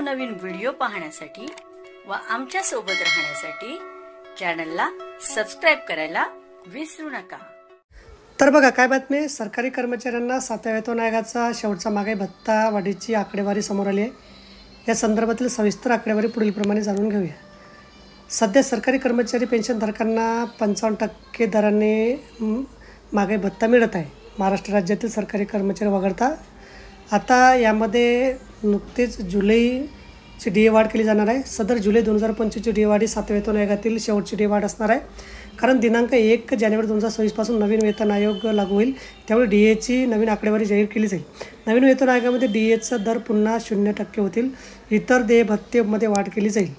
नवनवीन व्हिडिओ पाहण्यासाठी व आमच्या सोबत राहण्यासाठी चॅनलला सबस्क्राइब करायला विसरू नका। तर बघा काय बातमी, सरकारी कर्मचाऱ्यांना 7व्या वेतन आयोगाचा शेवटचा महागाई भत्ता वाढीची आकडेवारी समोर आली आहे। या संदर्भातील सविस्तर आकडेवारी पुढीलप्रमाणे जाणून घेऊया। सध्या सरकारी कर्मचारी पेन्शनधारकांना 55% दराने महागाई भत्ता मिळत आहे महाराष्ट्र राज्यातील सरकारी कर्मचारी वगळता। आता यामध्ये नुकतेच जुलैची DA वाढ केली जाणार आहे। सदर जुलै 2025ची DA वाढ ही 7व्या वेतन आयोगातील शेवटची DA वाढ असणार आहे, कारण दिनांक 1 जानेवारी 2026 पासून नवीन वेतन आयोग लागू होईल, त्यामुळे DAची नवीन आकडेवारी जाहीर केली जाईल। नवीन वेतन आयोगामध्ये DAचा दर पुन्हा 0% होतील। इतर देय भत्तेमध्ये वाढ केली जाईल।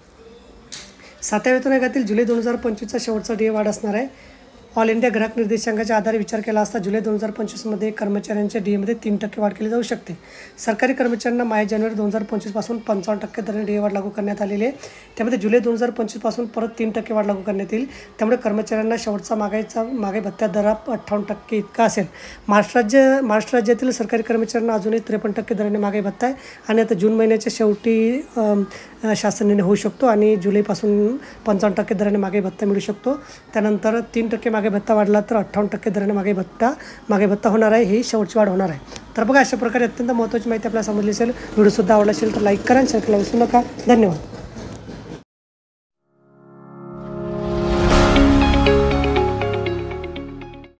7व्या वेतन आयोगातील जुलै 2025चा शेवटचा DA वाढ असणार आहे। ऑल इंडिया ग्राहक निर्देशांकाच्या आधारे विचार केला असता जुलै 2025मध्ये कर्मचाऱ्यांच्या DAमध्ये 3% वाढ केली जाऊ शकते। सरकारी कर्मचाऱ्यांना मार्च जानेवारी 2025 पासून 55% दराने DA वाढ लागू करण्यात आलेली आहे, त्यामध्ये जुलै 2025 पासून परत 3% वाढ लागू करण्यात येईल, त्यामुळे कर्मचाऱ्यांना शेवटचा महागाई भत्ता दर 58% इतका असेल। महाराष्ट्र राज्यातील सरकारी कर्मचाऱ्यांना अजूनही 53% दराने महागाई भत्ता आहे आणि आता जून महिन्याच्या शेवटी शासन निर्णय होऊ शकतो आणि जुलैपासून 55% दराने महागाई भत्ता मिळू शकतो। त्यानंतर 3% महागाई भत्ता वाढला तर 58% दराने महागाई भत्ता होणार आहे, ही शेवटची वाढ होणार आहे। तर बघा अशा प्रकारे अत्यंत महत्त्वाची माहिती आपल्याला समजली असेल। व्हिडिओ सुद्धा आवडला असेल तर लाईक करा आणि शेअर करायला विसरू नका। धन्यवाद।